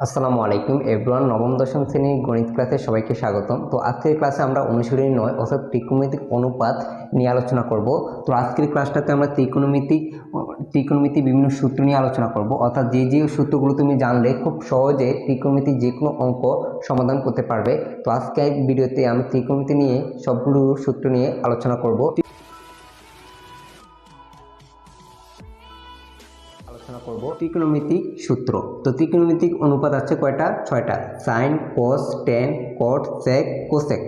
আসসালামু আলাইকুম এভরিওয়ান। নবম দশম শ্রেণীর গণিত ক্লাসে সবাইকে স্বাগতম। তো আজকের ক্লাসে আমরা অনুশীলনী 9 অর্থাৎ ত্রিকোণমিতিক অনুপাত নিয়ে আলোচনা করব। তো আজকের ক্লাসটাতে আমরা ত্রিকোণমিতি বিভিন্ন সূত্র নিয়ে আলোচনা করব, অর্থাৎ যে যে সূত্রগুলো তুমি জানলে খুব সহজে ত্রিকোণমিতিক যে কোনো অঙ্ক সমাধান করতে পারবে। তো আজকের ভিডিওতে আমি ত্রিকোণমিতি নিয়ে সবগুলো সূত্র নিয়ে আলোচনা করব। ত্রিকোণমিতিক সূত্র। তো ত্রিকোণমিতিক অনুপাত আছে কয়টা? 6টা। সাইন, কস, ট্যান, কট, সেক, কোসেক।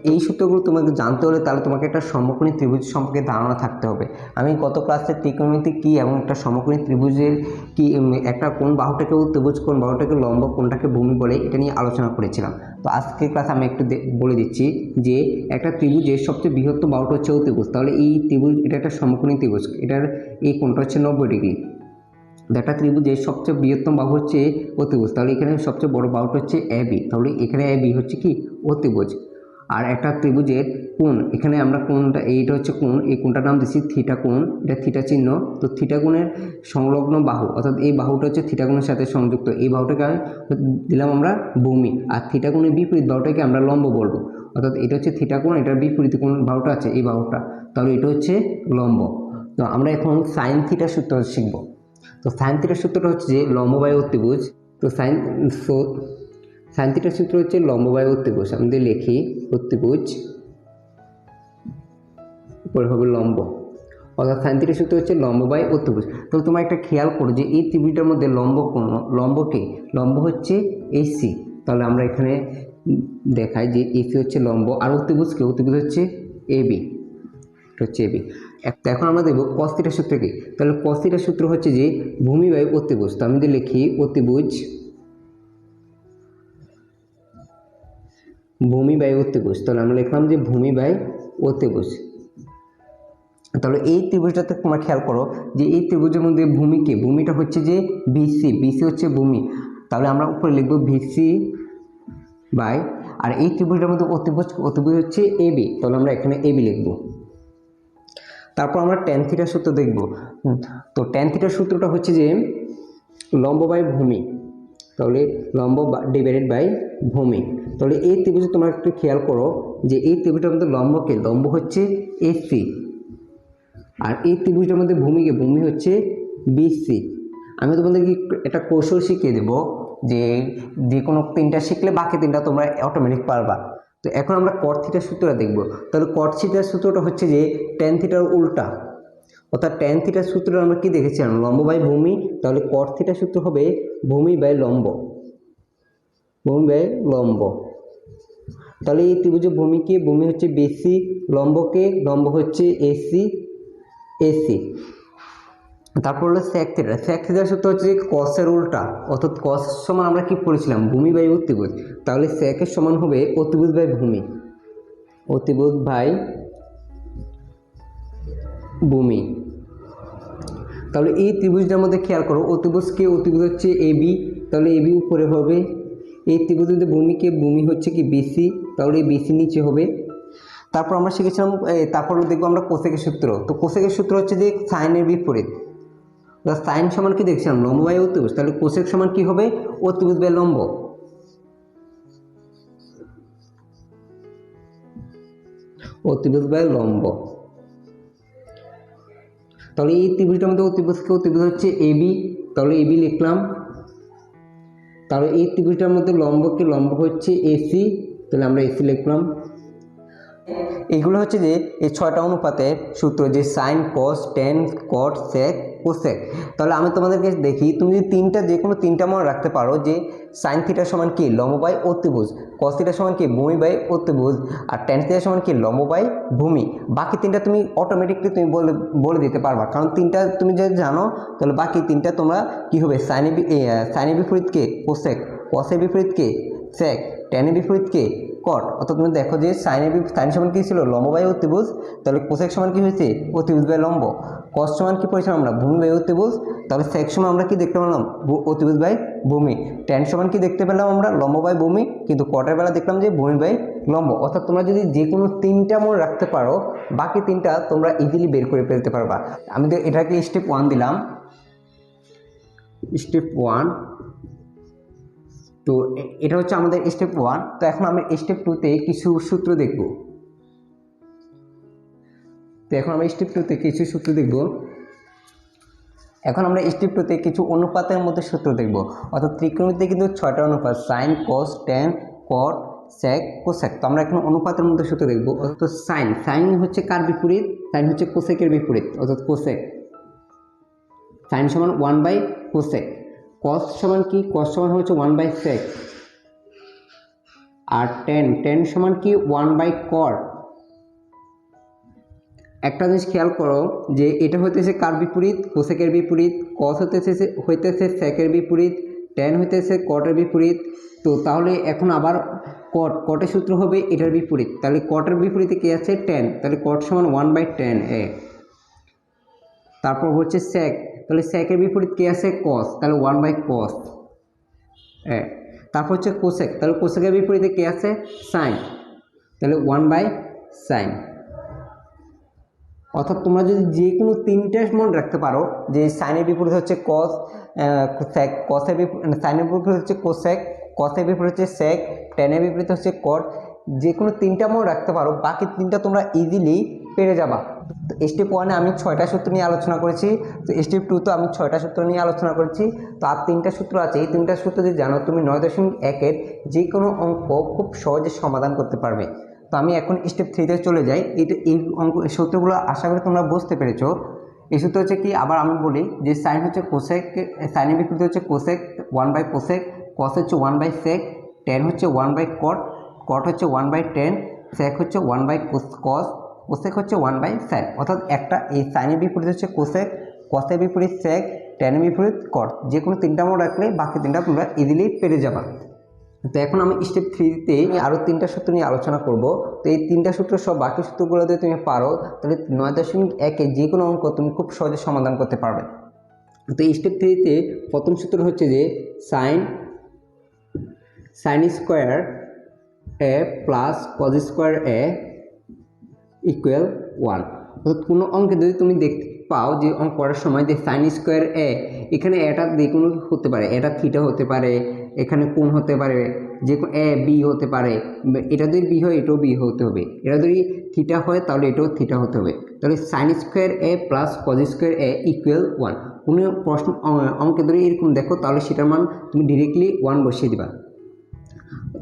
এই সূত্রগুলো তোমাকে জানতে হলে তাহলে তোমাকে একটা সমকোণী ত্রিভুজ সম্পর্কে ধারণা থাকতে হবে। আমি গত ক্লাসে ত্রিকোণমিতি কী এবং একটা সমকোণী ত্রিভুজের কি, একটা কোন বাহুটাকে ত্রিভুজ, কোন বাহুটাকে লম্ব, কোনটাকে ভূমি বলে, এটা নিয়ে আলোচনা করেছিলাম। তো আজকের ক্লাসে আমি একটু বলে দিচ্ছি যে একটা ত্রিভুজের সবচেয়ে বৃহত্তম বাহুটা হচ্ছে ত্রিভুজ। তাহলে এই ত্রিভুজ, এটা একটা সমকোণী ত্রিভুজ, এটার এই কোণটা হচ্ছে 90 ডিগ্রি। একটা ত্রিভুজের সবচেয়ে বৃহত্তম বাহু হচ্ছে অতিভুজ। তাহলে এখানে সবচেয়ে বড় বাহুটা হচ্ছে এবি। তাহলে এখানে এবি হচ্ছে কি? অতিভুজ। আর একটা ত্রিভুজের কোণ, এখানে আমরা কোণটা, এইটা হচ্ছে কোণ, এই কোণটার নাম দিচ্ছি থিটা কোণ, এটা থিটা চিহ্ন। তো থিটা কোণের সংলগ্ন বাহু, অর্থাৎ এই বাহুটা হচ্ছে থিটা কোণের সাথে সংযুক্ত, এই বাহুটাকে দিলাম আমরা ভূমি। আর থিটা কোণের বিপরীত বাহুটাকে আমরা লম্ব বলবো, অর্থাৎ এটা হচ্ছে থিটা কোণ, এটার বিপরীত কোণ বাহুটা আছে এই বাহুটা, তাহলে এটা হচ্ছে লম্ব। তো আমরা এখন সাইন থিটা সূত্র শিখব। তো সাইন থিটার সূত্রটা হচ্ছে যে লম্ব বাই অতিভুজ। তো সাইন থিটার সূত্র হচ্ছে লম্ব বাই অতিভুজ। আমি যদি লিখি অতিভুজ, উপরে হবে লম্ব, অর্থাৎ সাইন থিটার সূত্র হচ্ছে লম্ব বাই অতিভুজ। তো তোমরা একটা খেয়াল করো যে এই ত্রিভুজটার মধ্যে লম্ব কোণ, লম্বকে, লম্ব হচ্ছে এসি। তাহলে আমরা এখানে দেখাই যে এসি হচ্ছে লম্ব, আর অতিভুজকে, অতিভুজ হচ্ছে এবি, হচ্ছে এবি। এখন আমরা দেখব কস থিটার সূত্র কি। তাহলে কস থিটার সূত্র হচ্ছে যে ভূমি বাই অতিভুজ। তো আমি যদি লিখি অতিভুজ, ভূমি বাই অতিভুজ, তাহলে আমরা লিখলাম যে ভূমি বাই অতিভুজ। তাহলে এই ত্রিভুজটাতে তোমরা খেয়াল করো যে এই ত্রিভুজের মধ্যে ভূমিকে, ভূমিটা হচ্ছে যে বিসি, বিসি হচ্ছে ভূমি, তাহলে আমরা উপরে লিখবো বিসি বাই, আর এই ত্রিভুজটার মধ্যে অতিভুজ, অতিভুজ হচ্ছে এবি, তাহলে আমরা এখানে এবি লিখবো। তারপর আমরা ট্যান থিটার সূত্র দেখব। তো ট্যান থিটার সূত্রটা হচ্ছে যে লম্ব বাই ভূমি, তাহলে লম্ব ডিভাইডেড বাই ভূমি। তাহলে এই ত্রিভুজে তোমরা একটু খেয়াল করো যে এই ত্রিভুজটার মধ্যে লম্বকে, লম্ব হচ্ছে এসি, আর এই ত্রিভুজটার মধ্যে ভূমিকে, ভূমি হচ্ছে বিসি। আমি তোমাদেরকে একটা কৌশল শিখিয়ে দেবো যে যে কোনো তিনটা শিখলে বাকি তিনটা তোমরা অটোমেটিক পারবা। তো এখন আমরা কট থিটার সূত্রটা দেখব। তাহলে কট থিটার সূত্রটা হচ্ছে যে ট্যান থিটার উল্টা, অর্থাৎ ট্যান থিটার সূত্র আমরা কি দেখেছিলাম? লম্ব বাই ভূমি। তাহলে কট থিটার সূত্র হবে ভূমি বাই লম্ব, ভূমি বাই লম্ব। তাহলে এই ত্রিভুজের ভূমিকে, ভূমি হচ্ছে বিসি, লম্বকে, লম্ব হচ্ছে এসি, এসি। তারপর হলো সেক থিটা। সেক থিটার সূত্র হচ্ছে কসের উল্টা, অর্থাৎ কস সমান আমরা কি পড়েছিলাম? ভূমি বাই অতিভুজ। তাহলে সেকের সমান হবে অতিভুজ বাই ভূমি, অতিভুজ বাই ভূমি। তাহলে এই ত্রিভুজটার মধ্যে খেয়াল করো অতিভুজকে, অতিভুজ হচ্ছে এবি, তাহলে এবি উপরে হবে। এই ত্রিভুজের মধ্যে ভূমিকে, ভূমি হচ্ছে কি বিসি, তাহলে এই বিসি নিচে হবে। তারপর আমরা শিখেছিলাম, তারপর দেখবো আমরা কোসেকের সূত্র। তো কোসেকের সূত্র হচ্ছে যে সাইনের বিপরীত। সাইন সমান কি দেখছিলাম? লম্ব বাই অতিভুজ। তাহলে কোসেক সমান কি হবে? অতিভুজ বাই লম্ব, অতিভুজ বাই লম্ব। তাহলে এই ত্রিভুজটার মধ্যে অতিভুজকে, অতিভুজ হচ্ছে এবি, তাহলে এবি লিখলাম। তাহলে এই ত্রিভুজটার মধ্যে লম্বকে, লম্ব হচ্ছে এসি, তাহলে আমরা এসি লিখলাম। এগুলো হচ্ছে যে এই 6টা অনুপাতের সূত্র, যে সাইন, কস, ট্যান, কট, সেক, কোসেক। তাহলে আমি তোমাদেরকে দেখি, তুমি যদি যে কোনো তিনটা মনে রাখতে পারো যে সাইন থিটা সমান কি? লম্ব বাই অতিভুজ। কস থিটা সমান কি? ভূমি বাই অতিভুজ। আর ট্যান থিটা সমান কি? লম্ব বাই ভূমি। বাকি তিনটা তুমি অটোমেটিকলি তুমি বলে দিতে পারবা, কারণ তিনটা তুমি যদি জানো তাহলে বাকি তিনটা তোমরা কি হবে? সাইনের বিপরীতকে কোসেক, কসের বিপরীতকে সেক, ট্যানের বিপরীতকে কট। অর্থাৎ তুমি দেখো যে সাইন সমান কি ছিল? লম্ব বাই অতিভুজ। তাহলে কোসেক সমান কি হয়েছে? অতিভুজ বাই লম্ব। কস সমান কি পড়েছিলাম আমরা? ভূমি বাই অতিভুজ। তাহলে সেক সমান আমরা কি দেখতে পেলাম? অতিভুজ বাই ভূমি। ট্যান সমান কি দেখতে পেলাম আমরা? লম্ব বাই ভূমি। কিন্তু কটের বেলা দেখলাম যে ভূমি বাই লম্ব। অর্থাৎ তোমরা যদি যে কোনো তিনটা মনে রাখতে পারো, বাকি তিনটা তোমরা ইজিলি বের করে ফেলতে পারবা। আমি তো এটাকে স্টেপ 1 দিলাম, স্টেপ 1। তো এটা হচ্ছে আমাদের স্টেপ 1। তো এখন আমরা স্টেপ 2তে কিছু সূত্র দেখব। তো এখন আমরা স্টেপ 2তে কিছু সূত্র দেখব। এখন আমরা স্টেপ 2তে কিছু অনুপাতের মধ্যে সূত্র দেখব। অর্থাৎ ত্রিকোণমিতিতে কিন্তু 6টা অনুপাত, সাইন, কস, ট্যান, কট, সেক, কোসেক। তো আমরা এখন অনুপাতের মধ্যে সূত্র দেখব। তো সাইন হচ্ছে কার বিপরীত? সাইন হচ্ছে কোসেকের বিপরীত, অর্থাৎ কোসেক। সাইন সমান 1 বাই কোসেক। কস সমান কি? কস সমান হচ্ছে 1 বাই সেক। আর ট্যান সমান কি? 1 বাই কট। একটা জিনিস খেয়াল করো যে এটা হইতেছে কার বিপরীত? কোসেকের বিপরীত। কস হইতেছে সেকের বিপরীত। ট্যান হইতেছে কটের বিপরীত। তো তাহলে এখন আবার কটের সূত্র হবে এটার বিপরীত। তাহলে কটের বিপরীতে কি আছে? ট্যান। তাহলে কট সমান 1 বাই ট্যান এ। তারপর হচ্ছে সেক। তাহলে সেকের বিপরীত কি আছে? কস। তাহলে 1 বাই কস এ। তারপর হচ্ছে কোসেক। তাহলে কোসেকের বিপরীতে কি আছে? সাইন। তাহলে 1 বাই সাইন। অর্থাৎ তোমরা যদি যে কোনো তিনটে মনে রাখতে পারো যে সাইনের বিপরীত হচ্ছে কস, কসের সাইনের বিপরীত হচ্ছে কোসেক, কসের বিপরীত হচ্ছে সেক, ট্যানের বিপরীত হচ্ছে কট, যে কোনো তিনটা মনে রাখতে পারো, বাকি তিনটা তোমরা ইজিলি পেরে যাবা। তো স্টেপ 1-এ আমি 6টা সূত্র নিয়ে আলোচনা করেছি। তো স্টেপ 2-তে আমি 6টা সূত্র নিয়ে আলোচনা করেছি। তো আর 3টা সূত্র আছে। এই 3টা সূত্র যদি জানো, তুমি 9.1-এর যে কোনো অঙ্ক খুব সহজে সমাধান করতে পারবে। তো আমি এখন স্টেপ 3-তে চলে যাই। এই অঙ্ক সূত্রগুলো আশা করি তোমরা বুঝতে পেরেছো। এই সূত্র হচ্ছে কি, আবার আমি বলি যে সাইন হচ্ছে কোসেক, সাইনের বিপরীত হচ্ছে কোসেক 1 বাই কোসেক, কস হচ্ছে 1 বাই সেক, ট্যান হচ্ছে 1 বাই কট, কট হচ্ছে 1 বাই ট্যান, সেক হচ্ছে 1 বাই কস, কোসেক হচ্ছে 1 বাই সাইন। অর্থাৎ একটা এই সাইনের বিপরীত হচ্ছে কোসেক, কসের বিপরীত সেক, ট্যানের বিপরীত কট। যে কোনো তিনটা মনে রাখলে বাকি তিনটা তোমরা ইজিলি পেরে যাবা। তো এখন আমি স্টেপ 3-তে আরও 3টা সূত্র নিয়ে আলোচনা করব। তো এই 3টা সূত্র সব বাকি সূত্রগুলো যদি তুমি পারো, তাহলে 9.1-এ যে কোনো অঙ্ক তুমি খুব সহজে সমাধান করতে পারবে। তো এই স্টেপ 3-তে প্রথম সূত্র হচ্ছে যে সাইন স্কোয়ার এ প্লাস কজ স্কোয়ার এ ইকুয়াল 1। অর্থাৎ কোনো অঙ্কে যদি তুমি দেখতে পাও যে অঙ্ক করার সময় যে সাইন স্কোয়ার এ, এখানে এটা যে কোনো হতে পারে, এটা থিটা হতে পারে, এখানে কোণ হতে পারে, যে এ বি হতে পারে, এটা যদি বি হয় এটাও বি হতে হবে, এটা যদি থিটা হয় তাহলে এটাও থিটা হতে হবে। তাহলে সাইন স্কোয়ার এ প্লাস কজ স্কোয়ার এ ইকুয়াল 1। কোনো প্রশ্ন অঙ্কে যদি এরকম দেখো, তাহলে সেটার মান তুমি ডিরেক্টলি 1 বসিয়ে দিবা।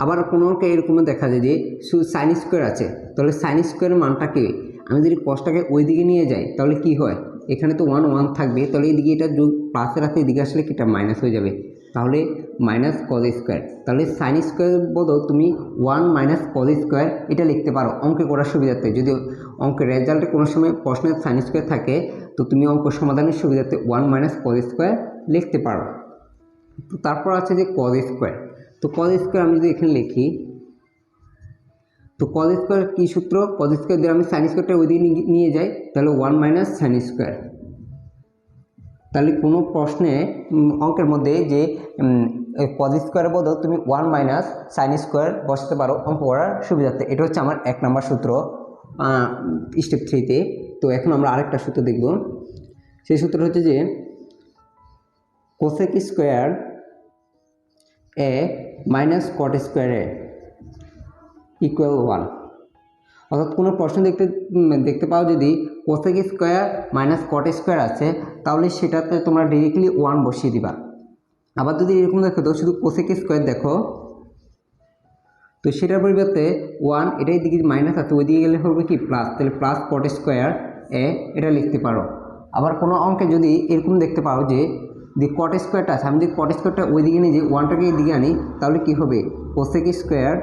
আবার কোনো অঙ্কে এরকমও দেখা যায় যে শুধু সাইন স্কোয়ার আছে, তাহলে সাইন স্কোয়ারের মানটাকে আমি যদি কসটাকে ওই দিকে নিয়ে যাই, তাহলে কি হয়? এখানে তো 1 থাকবে, তাহলে এইদিকে এটা যোগ প্লাসের রাখতে এদিকে আসলে কি এটা মাইনাস হয়ে যাবে, তাহলে মাইনাস কজ স্কোয়ার। তাহলে সাইন স্কোয়ারের বদল তুমি 1 মাইনাস কজ স্কোয়ার এটা লিখতে পারো অঙ্কে করার সুবিধার্থে। যদি অঙ্কের রেজাল্টে কোনো সময় প্রশ্নের সাইন স্কোয়ার থাকে, তো তুমি অঙ্ক সমাধানের সুবিধার্থে 1 মাইনাস কজ স্কোয়ার লিখতে পারো। তো তারপর আছে যে কজ স্কোয়ার। তো কজ স্কোয়ার আমি যদি এখানে লিখি, তো কজ স্কোয়ার কী সূত্র? কজ স্কোয়ার দিয়ে আমি সাইন স্কোয়ারটা ওইদিকে নিয়ে যাই, তাহলে 1 মাইনাস সাইন স্কোয়ার। তাহলে কোনো প্রশ্নে অঙ্কের মধ্যে যে কজ স্কোয়ারের বদল তুমি 1 মাইনাস সাইন স্কোয়ার বসাতে পারো অঙ্ক করার সুবিধার্থে। এটা হচ্ছে আমার 1 নম্বর সূত্র স্টেপ 3-তে। তো এখন আমরা আরেকটা সূত্র দেখব। সেই সূত্র হচ্ছে যে কোসেক স্কোয়ার এ মাইনাস কট স্কোয়ার এ ইকুয়াল 1। অর্থাৎ কোনো প্রশ্ন দেখতে পাও যদি cosec square minus cot square আছে, তাহলে সেটাতে তোমরা ডিরেক্টলি 1 বসিয়ে দিবা। আবার যদি এরকম দেখো তো শুধু কোসেক স্কোয়ার দেখো, তো সেটার পরিবর্তে 1, এটাই দিকে মাইনাস আছে, ওই দিকে গেলে হবে কি প্লাস, তাহলে প্লাস কট স্কোয়ার এ এটা লিখতে পারো। আবার কোনো অঙ্কে যদি এরকম দেখতে পাও যে কট স্কোয়ারটা আছে, আমি যদি কট স্কোয়ারটা ওই দিকে নিয়ে যে 1টাকে এদিকে আনি, তাহলে কি হবে? কোসেক স্কোয়ার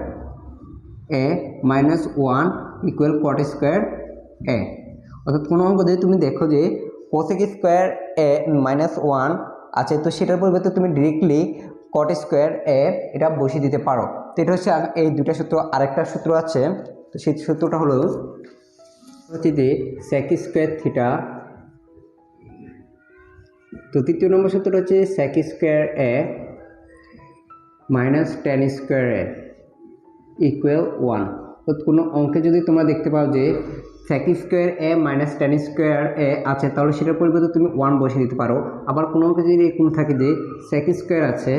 এ মাইনাস 1 ইকুয়াল কট স্কোয়ার এ। অর্থাৎ কোনো অঙ্ক যদি তুমি দেখো যে কোসেক স্কোয়ার এ মাইনাস 1 আছে, তো সেটার পরিবর্তে তুমি ডিরেক্টলি কট স্কোয়ার এ এটা বসিয়ে দিতে পারো। তো এটা হচ্ছে এই দুটা সূত্র। আরেকটা সূত্র আছে, তো সেই সূত্রটা হলো হচ্ছে যে সেক স্কোয়ার থিটা। তো তৃতীয় নম্বর সূত্রটা হচ্ছে সেক স্কোয়ার এ মাইনাস ট্যান স্কোয়ার এ ইকুয়াল 1। তো কোনো অঙ্কে যদি তোমরা দেখতে পাও যে সেক স্কোয়ার এ মাইনাস ট্যান স্কোয়ার এ আছে, তাহলে সেটার পরিবর্তে তুমি 1 বসিয়ে দিতে পারো। আবার কোনো অঙ্কে যদি এরকম থাকে যে সেক স্কোয়ার আছে,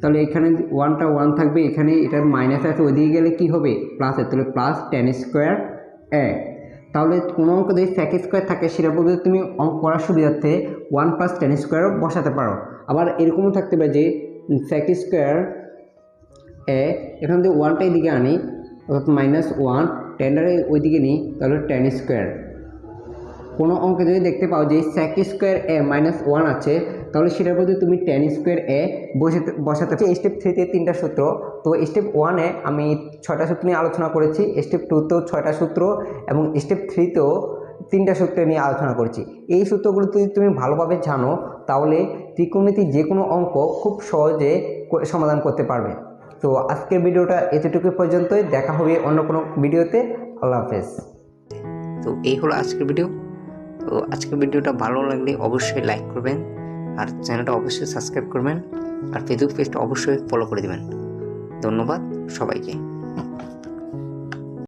তাহলে এখানে ওয়ানটা ওয়ান থাকবে, এখানে এটার মাইনাস আছে, ওইদিকে গেলে কী হবে প্লাসের, তাহলে প্লাস টেন স্কোয়ার এ। তাহলে কোনো অঙ্ক যদি সেক স্কোয়ার থাকে সেটা বলতে তুমি অঙ্ক করার সুবিধার্থে ওয়ান প্লাস টেন স্কোয়ারও বসাতে পারো। আবার এরকমও থাকতে পারে যে সেক স্কোয়ার এ, এখান থেকে ওয়ানটা এদিকে আনি অর্থাৎ মাইনাস ওয়ান, টেনটারে ওইদিকে নিই, তাহলে টেন স্কোয়ার। কোনো অঙ্কে যদি দেখতে পাও যে সেক স্কোয়ার এ মাইনাস ওয়ান আছে, তাহলে সেটার মধ্যে তুমি টেন স্কোয়ার এ বসাতে স্টেপ 3তে 3টা সূত্র। তো স্টেপ 1-এ আমি 6টা সূত্র নিয়ে আলোচনা করেছি, স্টেপ 2তেও 6টা সূত্র এবং স্টেপ 3তেও 3টা সূত্র নিয়ে আলোচনা করেছি। এই সূত্রগুলো যদি তুমি ভালোভাবে জানো তাহলে ত্রিকোণমিতির যে কোনো অঙ্ক খুব সহজে সমাধান করতে পারবে। তো আজকের ভিডিওটা এতটুকু পর্যন্তই, দেখা হবে অন্য কোনো ভিডিওতে। আল্লাহ হাফেজ। তো এই হলো আজকের ভিডিও। তো আজকের ভিডিওটা ভালো লাগলে অবশ্যই লাইক করবেন, আর চ্যানেলটা অবশ্যই সাবস্ক্রাইব করবেন, আর ফেসবুক পেজটা অবশ্যই ফলো করে দেবেন। ধন্যবাদ সবাইকে।